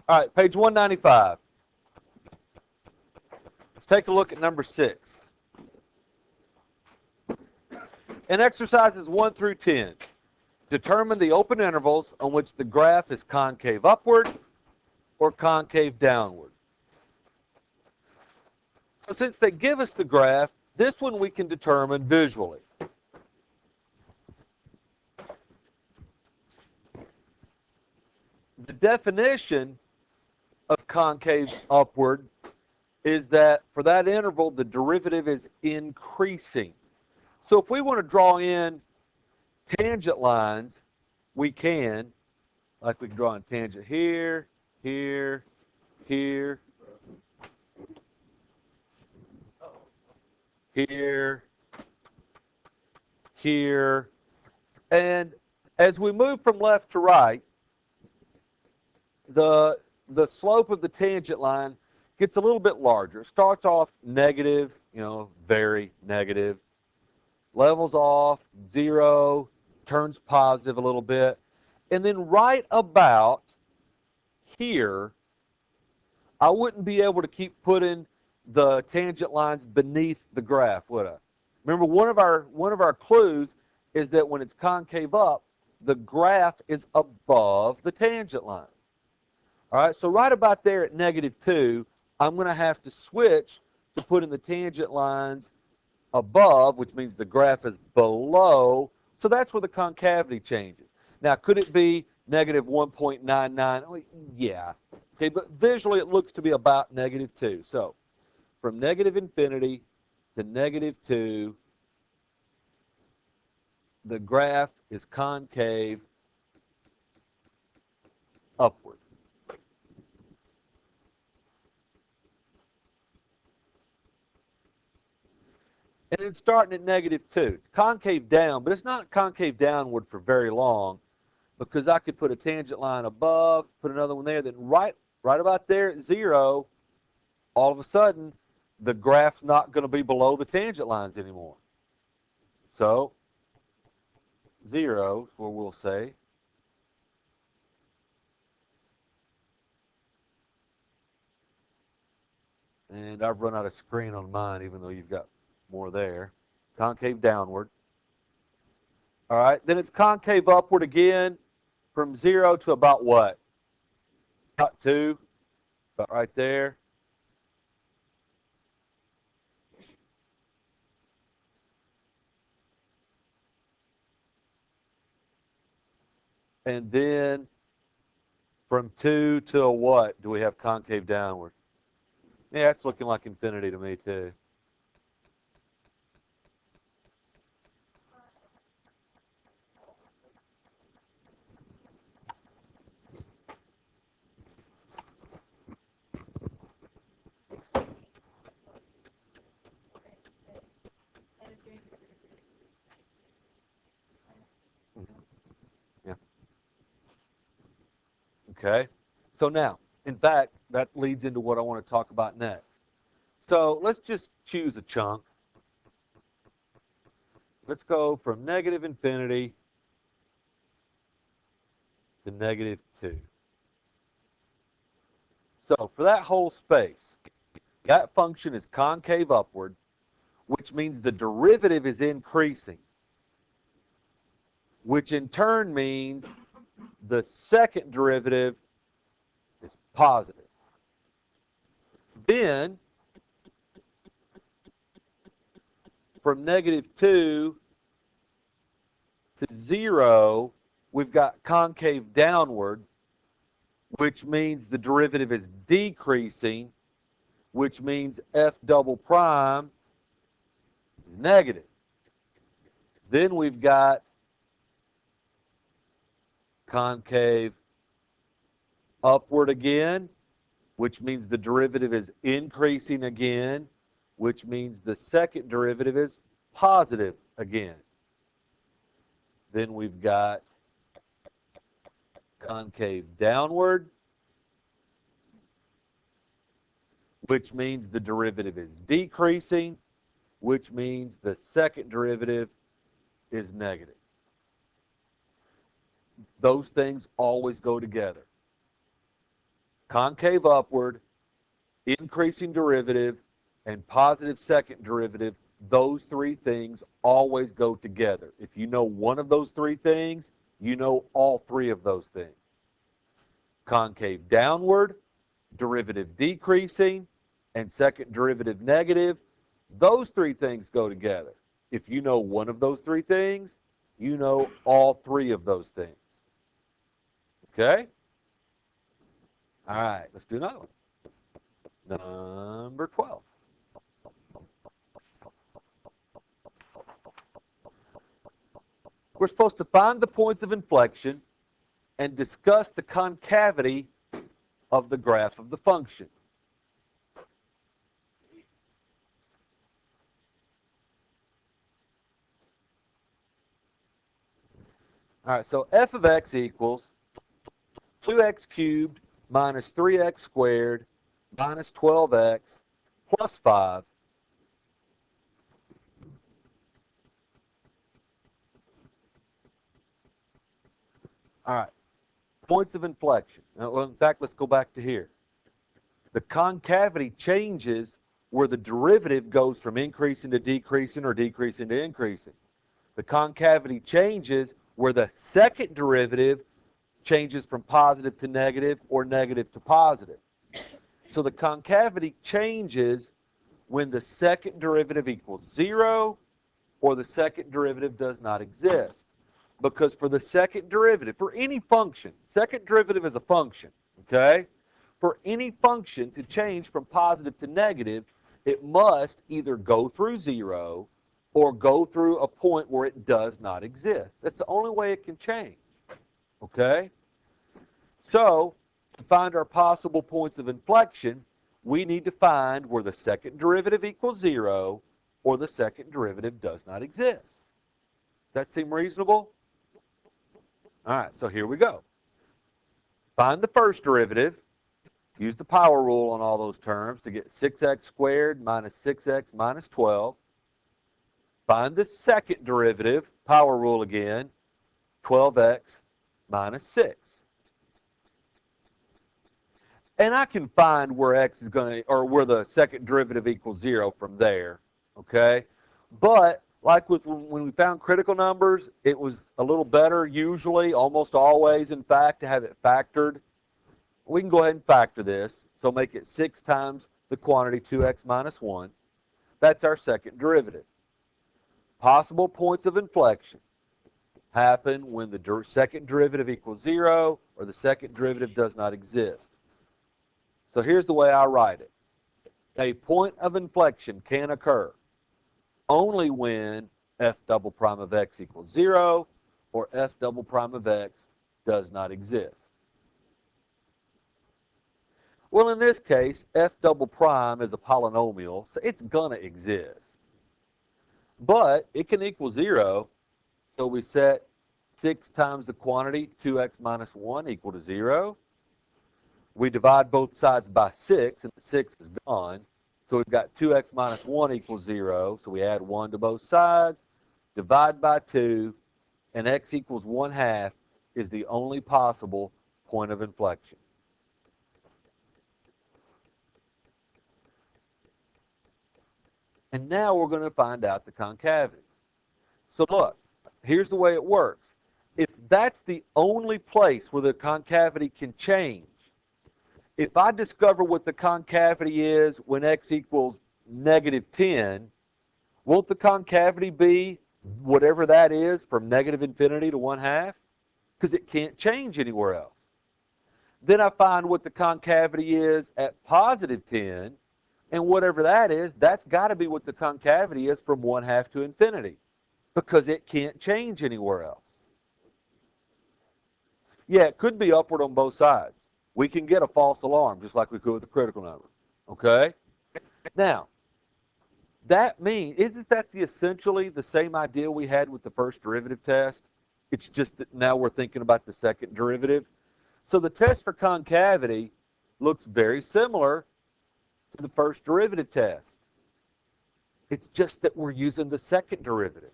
All right, page 195. Let's take a look at number 6. In exercises 1 through 10, determine the open intervals on which the graph is concave upward or concave downward. So since they give us the graph, this one we can determine visually. The definition of concave upward is that for that interval, the derivative is increasing. So if we want to draw in tangent lines, we can, like we can draw a tangent here, here, here, here, here, and as we move from left to right, the slope of the tangent line gets a little bit larger. It starts off negative, very negative, levels off, 0, turns positive a little bit, and then right about here, I wouldn't be able to keep putting the tangent lines beneath the graph, would I? Remember, one of our clues is that when it's concave up, the graph is above the tangent line. All right, so right about there at -2, I'm going to have to switch to putting the tangent lines above, which means the graph is below. So that's where the concavity changes. Now, could it be -1.99? Yeah. Okay, but visually it looks to be about -2. So from -infinity to -2, the graph is concave upward. And then starting at -2. It's concave down, but it's not concave downward for very long, because I could put a tangent line above, put another one there, then right about there at 0, all of a sudden, the graph's not going to be below the tangent lines anymore. So 0 is where we'll say. And I've run out of screen on mine, even though you've got more there. Concave downward. All right, then it's concave upward again from 0 to about what? About 2, about right there. And then from 2 to a what do we have concave downward? Yeah, it's looking like infinity to me too. Yeah. Okay. So now, in fact, that leads into what I want to talk about next. So let's just choose a chunk. Let's go from -infinity to -2. So for that whole space, that function is concave upward, which means the derivative is increasing, which in turn means the second derivative is positive. Then, from -2 to 0, we've got concave downward, which means the derivative is decreasing, which means f double prime is negative. Then we've got concave upward again, which means the derivative is increasing again, which means the second derivative is positive again. Then we've got concave downward, which means the derivative is decreasing, which means the second derivative is negative. Those things always go together. concave upward, increasing derivative, and positive second derivative, those three things always go together. If you know one of those three things, you know all three of those things. Concave downward, derivative decreasing, and second derivative negative, those three things go together. If you know one of those three things, you know all three of those things. Okay? All right, let's do another one. Number 12. We're supposed to find the points of inflection and discuss the concavity of the graph of the function. All right, so f of x equals 2x cubed minus 3x squared minus 12x plus 5. All right, points of inflection. Well, in fact, let's go back to here. The concavity changes where the derivative goes from increasing to decreasing or decreasing to increasing. The concavity changes where the second derivative changes from positive to negative or negative to positive. So the concavity changes when the second derivative equals 0 or the second derivative does not exist. Because for the second derivative, for any function, second derivative is a function, okay? For any function to change from positive to negative, it must either go through 0 or go through a point where it does not exist. That's the only way it can change, okay? So, to find our possible points of inflection, we need to find where the second derivative equals 0 or the second derivative does not exist. Does that seem reasonable? All right, so here we go. Find the first derivative. Use the power rule on all those terms to get 6x squared minus 6x minus 12. Find the second derivative, power rule again, 12x minus 6. And I can find where x is going to, or where the second derivative equals 0 from there, okay? But like when we found critical numbers, it was a little better usually, almost always, in fact, to have it factored. We can go ahead and factor this. So make it 6 times the quantity 2x minus 1. That's our second derivative. Possible points of inflection happen when the second derivative equals 0 or the second derivative does not exist. So here's the way I write it. A point of inflection can occur only when f double prime of x equals 0 or f double prime of x does not exist. Well, in this case, f double prime is a polynomial, so it's going to exist. But it can equal 0, so we set 6 times the quantity, 2x minus 1 equal to 0. We divide both sides by 6, and the 6 is gone. So we've got 2x minus 1 equals 0, so we add 1 to both sides, divide by 2, and x equals 1/2 is the only possible point of inflection. And now we're going to find out the concavity. So look, here's the way it works. If that's the only place where the concavity can change, if I discover what the concavity is when x equals -10, won't the concavity be whatever that is from -infinity to 1/2? Because it can't change anywhere else. Then I find what the concavity is at +10, and whatever that is, that's got to be what the concavity is from 1/2 to infinity, because it can't change anywhere else. Yeah, it could be upward on both sides. We can get a false alarm, just like we could with the critical number. Okay? Now, that means, isn't that essentially the same idea we had with the first derivative test? It's just that now we're thinking about the second derivative. So the test for concavity looks very similar to the first derivative test. It's just that we're using the second derivative.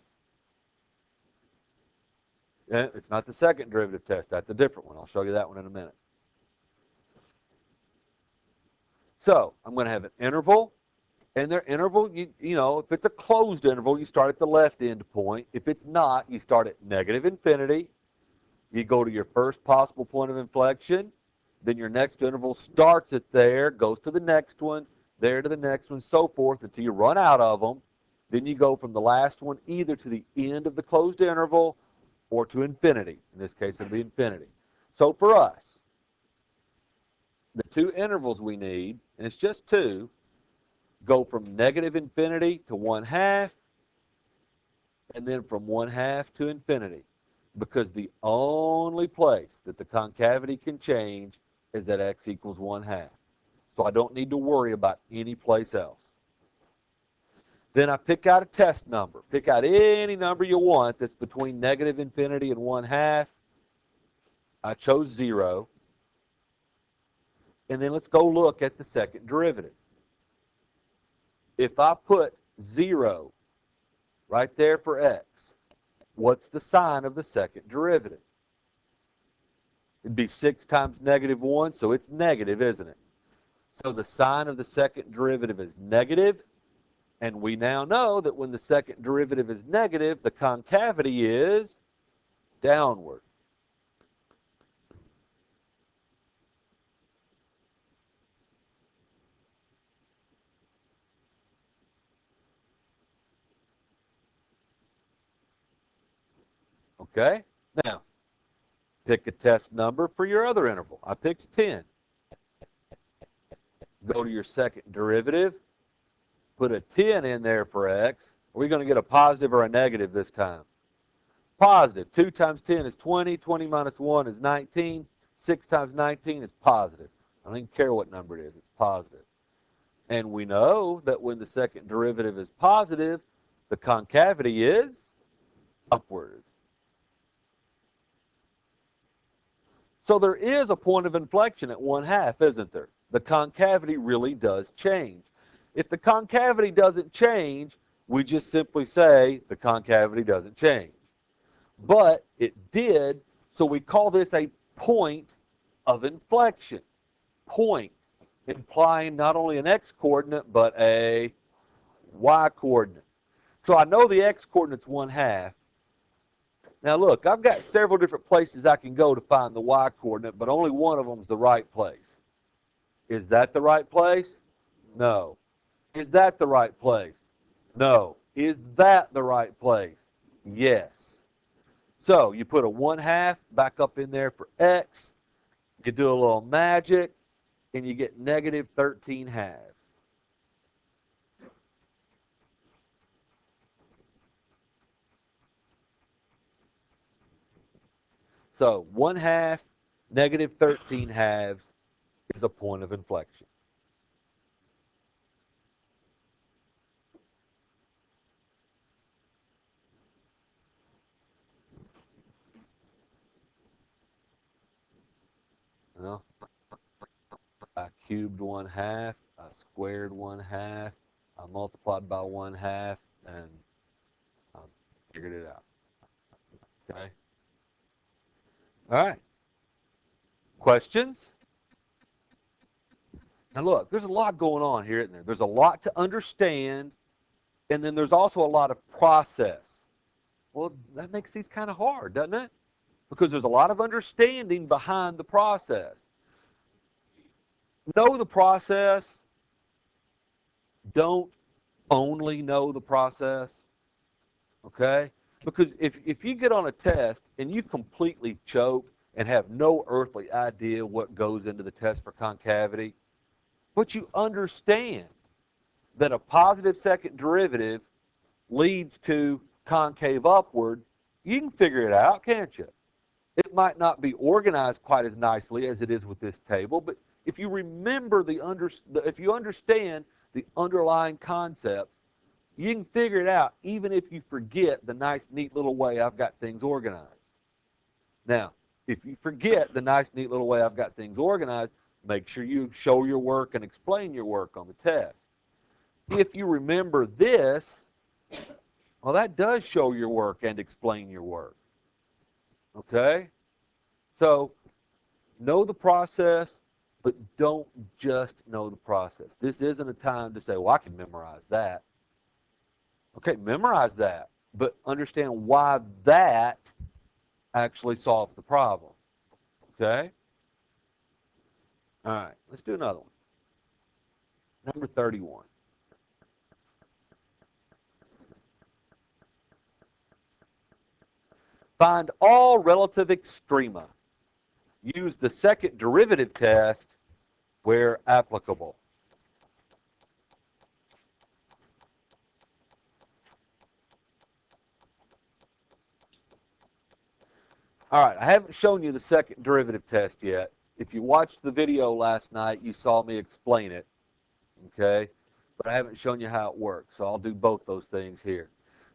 It's not the second derivative test. That's a different one. I'll show you that one in a minute. So I'm going to have an interval, and their interval, you know, if it's a closed interval, you start at the left end point. If it's not, you start at negative infinity. You go to your first possible point of inflection. Then your next interval starts it there, goes to the next one, there to the next one, so forth until you run out of them. Then you go from the last one either to the end of the closed interval or to infinity. In this case, it'll be infinity. So for us, the two intervals we need, and it's just two, go from negative infinity to 1/2, and then from 1/2 to infinity. Because the only place that the concavity can change is at x equals 1/2. So I don't need to worry about any place else. Then I pick out a test number. Pick out any number you want that's between negative infinity and 1/2. I chose 0. And then let's go look at the second derivative. If I put 0 right there for x, what's the sign of the second derivative? It'd be 6 times -1, so it's negative, isn't it? So the sign of the second derivative is negative, and we now know that when the second derivative is negative, the concavity is downward. Okay? Now, pick a test number for your other interval. I picked 10. Go to your second derivative. Put a 10 in there for x. Are we going to get a positive or a negative this time? Positive. 2 times 10 is 20. 20 minus 1 is 19. 6 times 19 is positive. I don't even care what number it is. It's positive. And we know that when the second derivative is positive, the concavity is upward. So there is a point of inflection at 1/2, isn't there? The concavity really does change. If the concavity doesn't change, we just simply say the concavity doesn't change. But it did, so we call this a point of inflection. Point, implying not only an x-coordinate, but a y-coordinate. So I know the x-coordinate's 1/2. Now look, I've got several different places I can go to find the y-coordinate, but only one of them is the right place. Is that the right place? No. Is that the right place? No. Is that the right place? Yes. So you put a 1/2 back up in there for x, you do a little magic, and you get negative 13/2. So 1/2, negative 13/2 is a point of inflection. You know, I cubed 1/2, I squared 1/2, I multiplied by 1/2, and I figured it out. Okay? All right. Questions? Now look, there's a lot going on here, isn't there? There's a lot to understand, and then there's also a lot of process. Well, that makes these kind of hard, doesn't it? Because there's a lot of understanding behind the process. Know the process. Don't only know the process. Okay? Because if you get on a test and you completely choke and have no earthly idea what goes into the test for concavity, but you understand that a positive second derivative leads to concave upward, you can figure it out, can't you? It might not be organized quite as nicely as it is with this table, but if you remember if you understand the underlying concepts, you can figure it out even if you forget the nice, neat little way I've got things organized. Now, if you forget the nice, neat little way I've got things organized, make sure you show your work and explain your work on the test. If you remember this, well, that does show your work and explain your work. Okay? So, know the process, But don't just know the process. This isn't a time to say, well, I can memorize that. Okay, memorize that, but understand why that actually solves the problem. Okay? All right, let's do another one. Number 31. Find all relative extrema. Use the second derivative test where applicable. All right, I haven't shown you the second derivative test yet. If you watched the video last night, you saw me explain it, okay? But I haven't shown you how it works, so I'll do both those things here.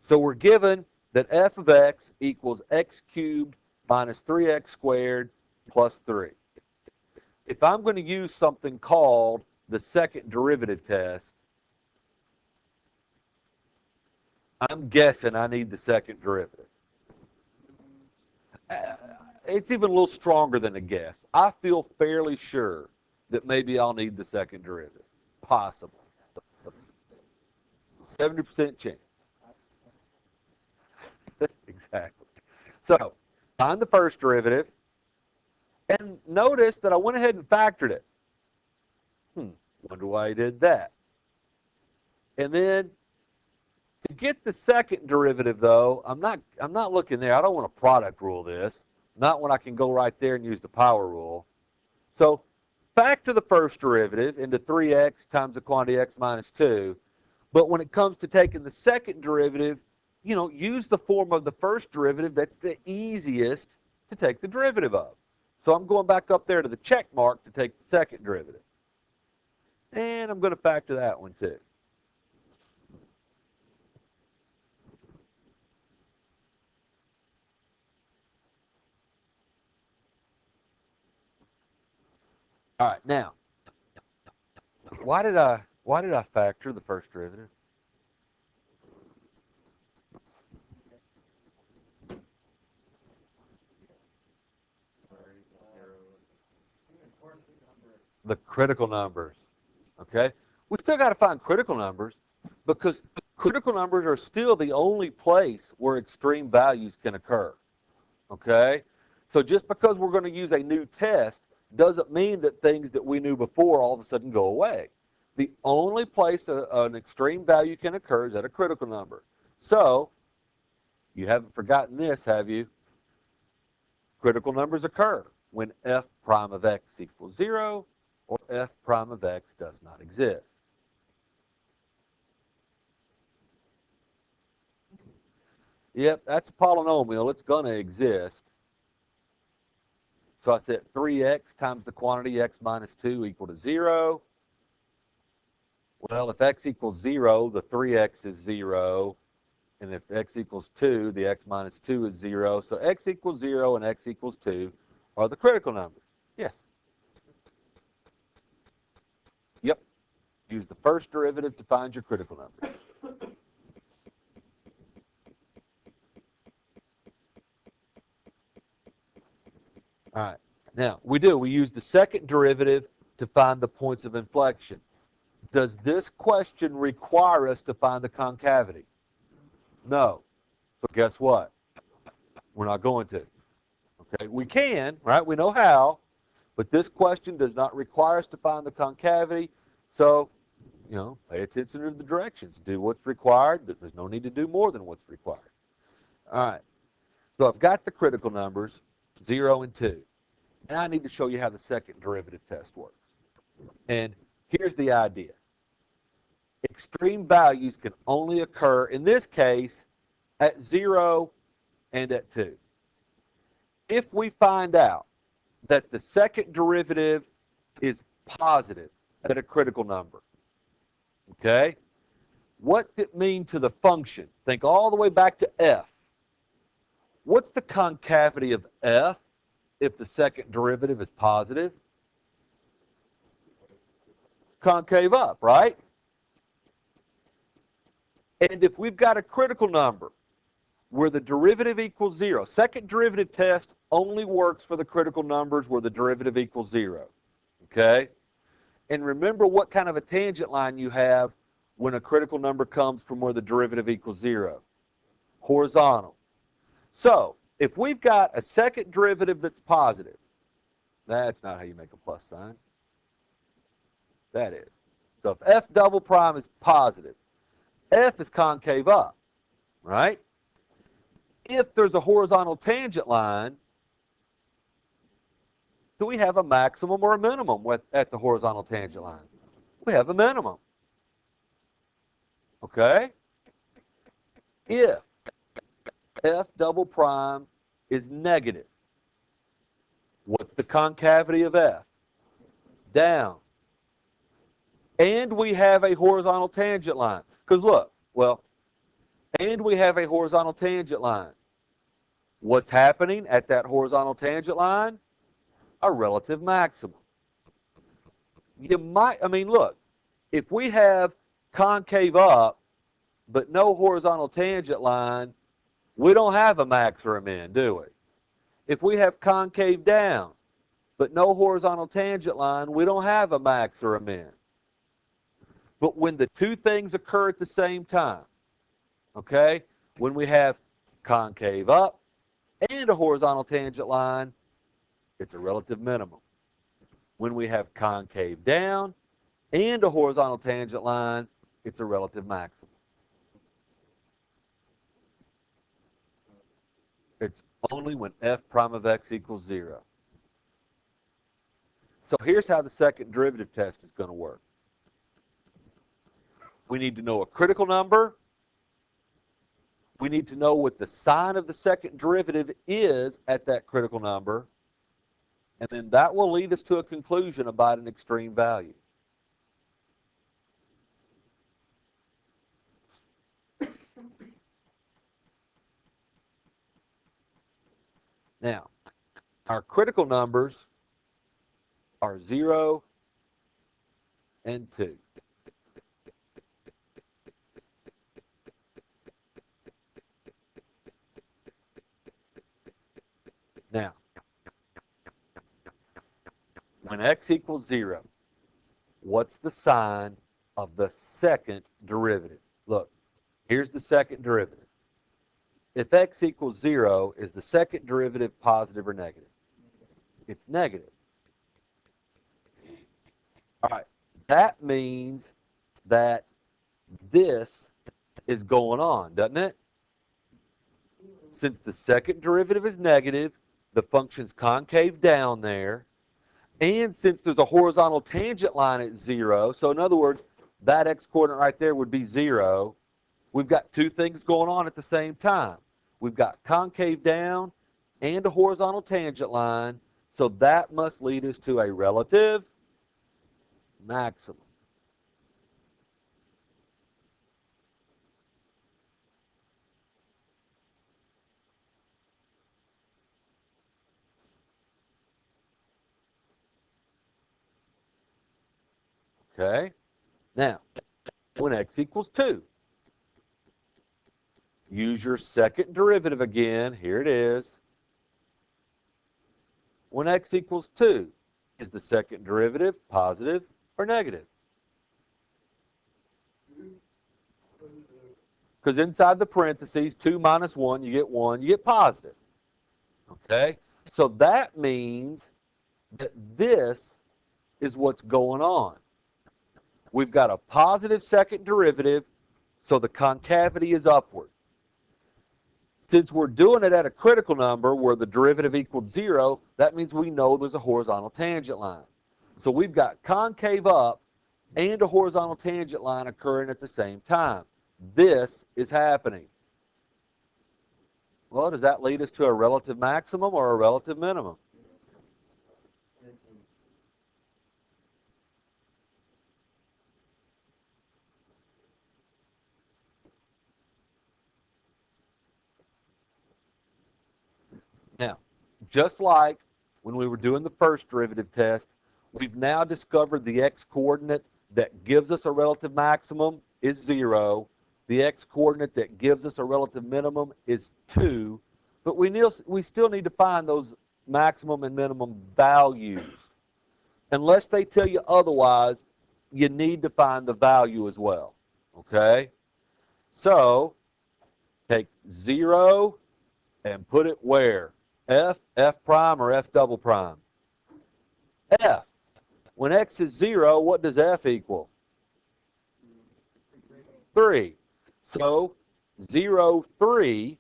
So we're given that f of x equals x cubed minus 3x squared plus 3. If I'm going to use something called the second derivative test, I'm guessing I need the second derivative. It's even a little stronger than a guess. I feel fairly sure that maybe I'll need the second derivative. Possible. 70% chance. Exactly. So, find the first derivative, and notice that I went ahead and factored it. Wonder why I did that. And then, to get the second derivative, though, I'm not looking there. I don't want to product rule this. Not when I can go right there and use the power rule. So, factor the first derivative into 3x times the quantity x minus 2. But when it comes to taking the second derivative, use the form of the first derivative. That's the easiest to take the derivative of. So I'm going back up there to the check mark to take the second derivative. And I'm going to factor that one too. All right, now, why did I factor the first derivative? The critical numbers. Okay? We still got to find critical numbers because critical numbers are still the only place where extreme values can occur. Okay? So just because we're going to use a new test doesn't mean that things that we knew before all of a sudden go away. The only place an extreme value can occur is at a critical number. So, you haven't forgotten this, have you? Critical numbers occur when f prime of x equals 0 or f prime of x does not exist. Yep, that's a polynomial. It's going to exist. So I said 3x times the quantity x minus 2 equal to 0. Well, if x equals 0, the 3x is 0. And if x equals 2, the x minus 2 is 0. So x equals 0 and x equals 2 are the critical numbers. Yes. Yep. Use the first derivative to find your critical numbers. All right. Now, we use the second derivative to find the points of inflection. Does this question require us to find the concavity? No. So guess what? We're not going to. Okay, we can, right? We know how, but this question does not require us to find the concavity. So, pay attention to the directions. Do what's required. There's no need to do more than what's required. All right. So I've got the critical numbers, 0 and 2. Now I need to show you how the second derivative test works. And here's the idea. Extreme values can only occur, in this case, at 0 and at 2. If we find out that the second derivative is positive at a critical number, okay, what's it mean to the function? Think all the way back to f. What's the concavity of f if the second derivative is positive? Concave up, right? And if we've got a critical number where the derivative equals 0, second derivative test only works for the critical numbers where the derivative equals 0. Okay? And remember what kind of a tangent line you have when a critical number comes from where the derivative equals 0. Horizontal. So, if we've got a second derivative that's positive, that's not how you make a plus sign. That is. So if f double prime is positive, f is concave up, right? If there's a horizontal tangent line, do we have a maximum or a minimum at the horizontal tangent line? We have a minimum. Okay? If f double prime is negative, what's the concavity of f? Down. And we have a horizontal tangent line. Because look, well, and we have a horizontal tangent line. What's happening at that horizontal tangent line? A relative maximum. You might, I mean, look, if we have concave up, but no horizontal tangent line, we don't have a max or a min, do we? If we have concave down, but no horizontal tangent line, we don't have a max or a min. But when the two things occur at the same time, okay, when we have concave up and a horizontal tangent line, it's a relative minimum. When we have concave down and a horizontal tangent line, it's a relative maximum. It's only when f prime of x equals 0. So here's how the second derivative test is going to work. We need to know a critical number. We need to know what the sign of the second derivative is at that critical number. And then that will lead us to a conclusion about an extreme value. Now, our critical numbers are 0 and 2. Now, when x equals 0, what's the sign of the second derivative? Look, here's the second derivative. If x equals 0, is the second derivative positive or negative? It's negative. All right, that means that this is going on, doesn't it? Since the second derivative is negative, the function's concave down there, and since there's a horizontal tangent line at 0, so in other words, that x-coordinate right there would be 0, we've got two things going on at the same time. We've got concave down and a horizontal tangent line, so that must lead us to a relative maximum. Okay? Now, when x equals 2, use your second derivative again. Here it is. When x equals 2, is the second derivative positive or negative? Because inside the parentheses, 2 minus 1, you get positive. Okay? So that means that this is what's going on. We've got a positive second derivative, so the concavity is upward. Since we're doing it at a critical number where the derivative equals 0, that means we know there's a horizontal tangent line. So we've got concave up and a horizontal tangent line occurring at the same time. This is happening. Well, does that lead us to a relative maximum or a relative minimum? Now, just like when we were doing the first derivative test, we've now discovered the x-coordinate that gives us a relative maximum is 0. The x-coordinate that gives us a relative minimum is 2. But we still need to find those maximum and minimum values. Unless they tell you otherwise, you need to find the value as well. Okay? So, take 0 and put it where? F, F prime, or F double prime? F. When x is 0, what does F equal? 3. So, 0, 3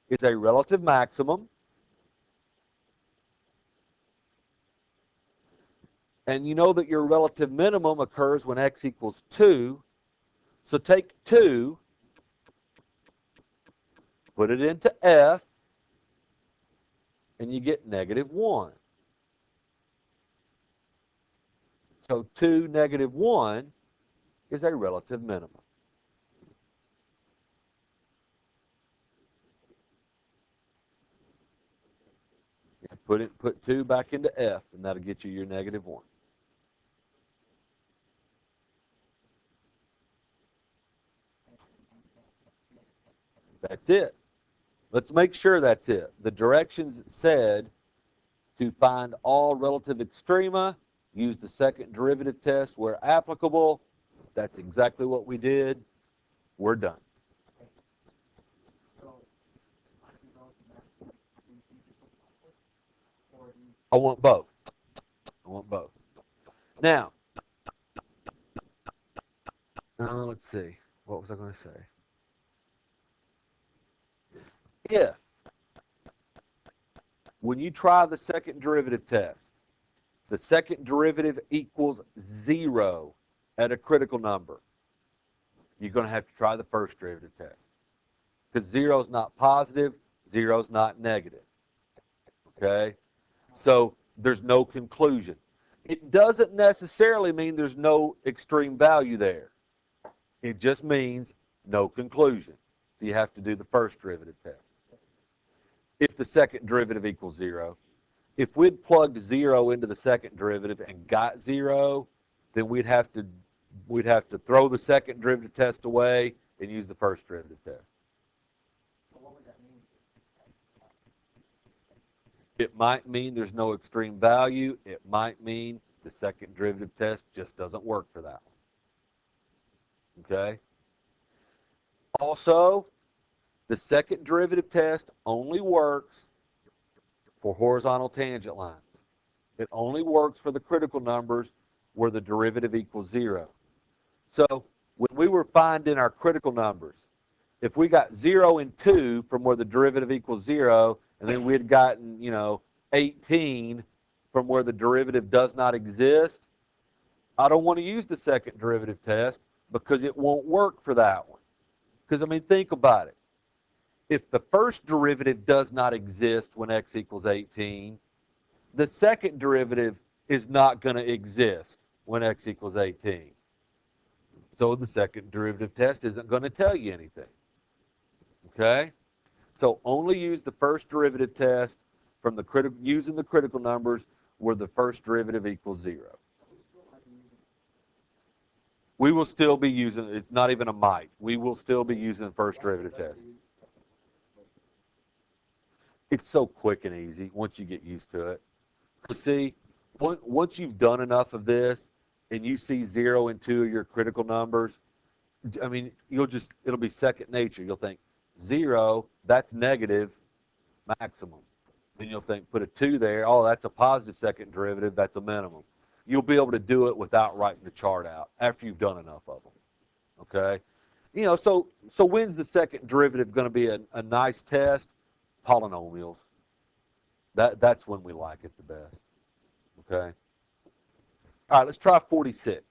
is a relative maximum. And you know that your relative minimum occurs when x equals 2. So take 2, put it into F, and you get -1. So 2, -1 is a relative minimum. Put 2 back into F, and that'll get you your -1. That's it. Let's make sure that's it. The directions said to find all relative extrema, use the second derivative test where applicable. That's exactly what we did. We're done. I want both. I want both. Now, let's see. What was I going to say? If, when you try the second derivative test, the second derivative equals 0 at a critical number, you're going to have to try the first derivative test. Because 0 is not positive, 0 is not negative. Okay? So there's no conclusion. It doesn't necessarily mean there's no extreme value there. It just means no conclusion. So you have to do the first derivative test. If the second derivative equals 0, if we'd plugged 0 into the second derivative and got 0, then we'd have to throw the second derivative test away and use the first derivative test. It might mean there's no extreme value. It might mean the second derivative test just doesn't work for that one. Okay? Also, the second derivative test only works for horizontal tangent lines. It only works for the critical numbers where the derivative equals 0. So when we were finding our critical numbers, if we got 0 and 2 from where the derivative equals 0, and then we had gotten, 18 from where the derivative does not exist, I don't want to use the second derivative test because it won't work for that one. Because, think about it. If the first derivative does not exist when x equals 18, the second derivative is not going to exist when x equals 18. So the second derivative test isn't going to tell you anything. Okay? So only use the first derivative test from using the critical numbers where the first derivative equals 0. We will still be using, it's not even a might, we will still be using the first derivative test. It's so quick and easy once you get used to it. See, once you've done enough of this and you see 0 and 2 of your critical numbers, it'll be second nature. You'll think, 0, that's negative maximum. Then you'll think, put a 2 there. Oh, that's a positive second derivative. That's a minimum. You'll be able to do it without writing the chart out after you've done enough of them. Okay? So when's the second derivative going to be a nice test? Polynomials. That's when we like it the best. Okay? All right, let's try 46.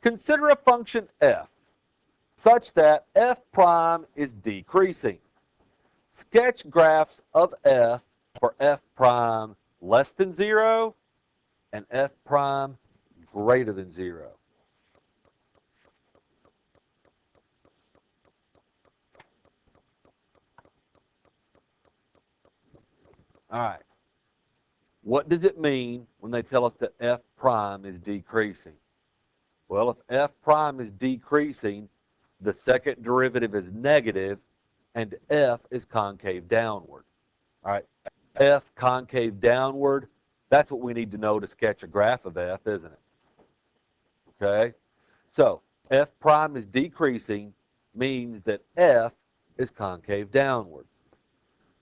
Consider a function f such that f prime is decreasing. Sketch graphs of f for f prime less than 0 and f prime greater than 0. All right. What does it mean when they tell us that f prime is decreasing? Well, if f prime is decreasing, the second derivative is negative, and F is concave downward. All right, F concave downward, that's what we need to know to sketch a graph of F, isn't it? Okay, so F prime is decreasing means that F is concave downward.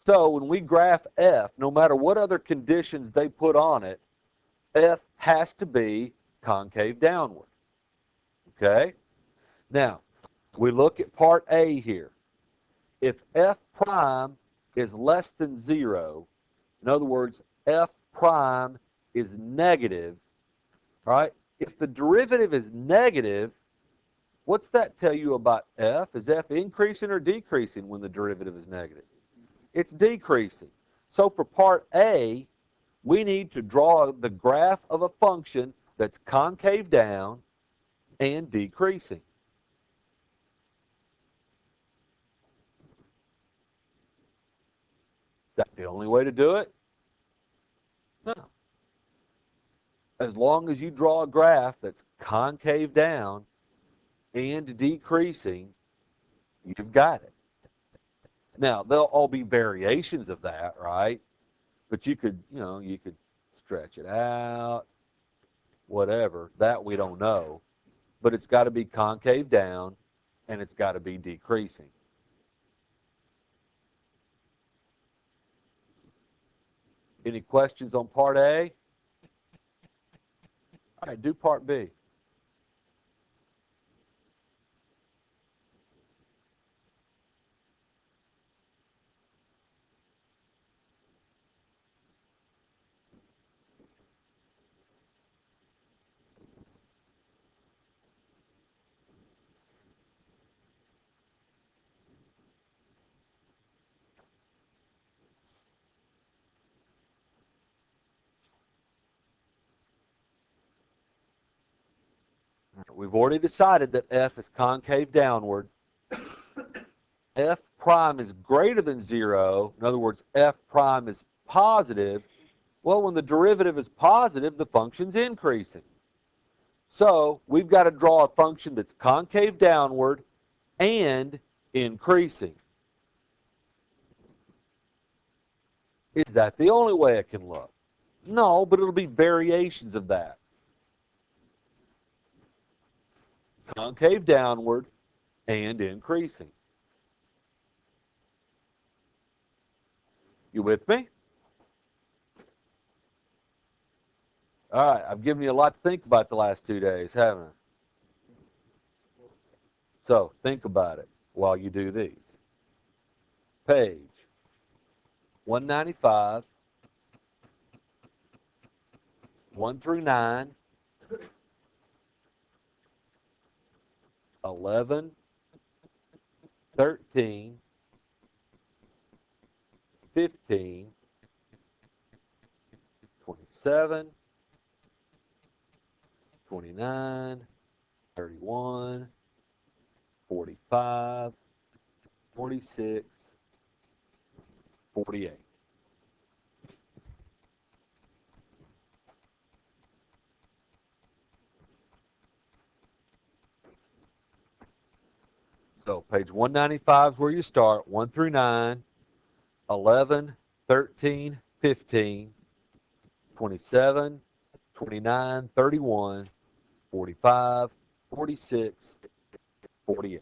So when we graph F, no matter what other conditions they put on it, F has to be concave downward. Okay? Now, we look at part A here. If F prime is less than 0, in other words, F prime is negative, right? If the derivative is negative, what's that tell you about F? Is F increasing or decreasing when the derivative is negative? It's decreasing. So for part A, we need to draw the graph of a function that's concave down and decreasing. Is that the only way to do it? No. As long as you draw a graph that's concave down and decreasing, you've got it. Now, there'll all be variations of that, right? But you could, you could stretch it out, whatever. That we don't know. But it's got to be concave down, and it's got to be decreasing. Any questions on part A? All right, do part B. We've already decided that F is concave downward. F prime is greater than 0. In other words, F prime is positive. Well, when the derivative is positive, the function's increasing. So we've got to draw a function that's concave downward and increasing. Is that the only way it can look? No, but it'll be variations of that. Concave downward and increasing. You with me? All right, I've given you a lot to think about the last 2 days, haven't I? So think about it while you do these. Page 195, 1 through 9, 11, 13, 15, 27, 29, 31, 45, 46, 48. So page 195 is where you start, 1 through 9, 11, 13, 15, 27, 29, 31, 45, 46, 48.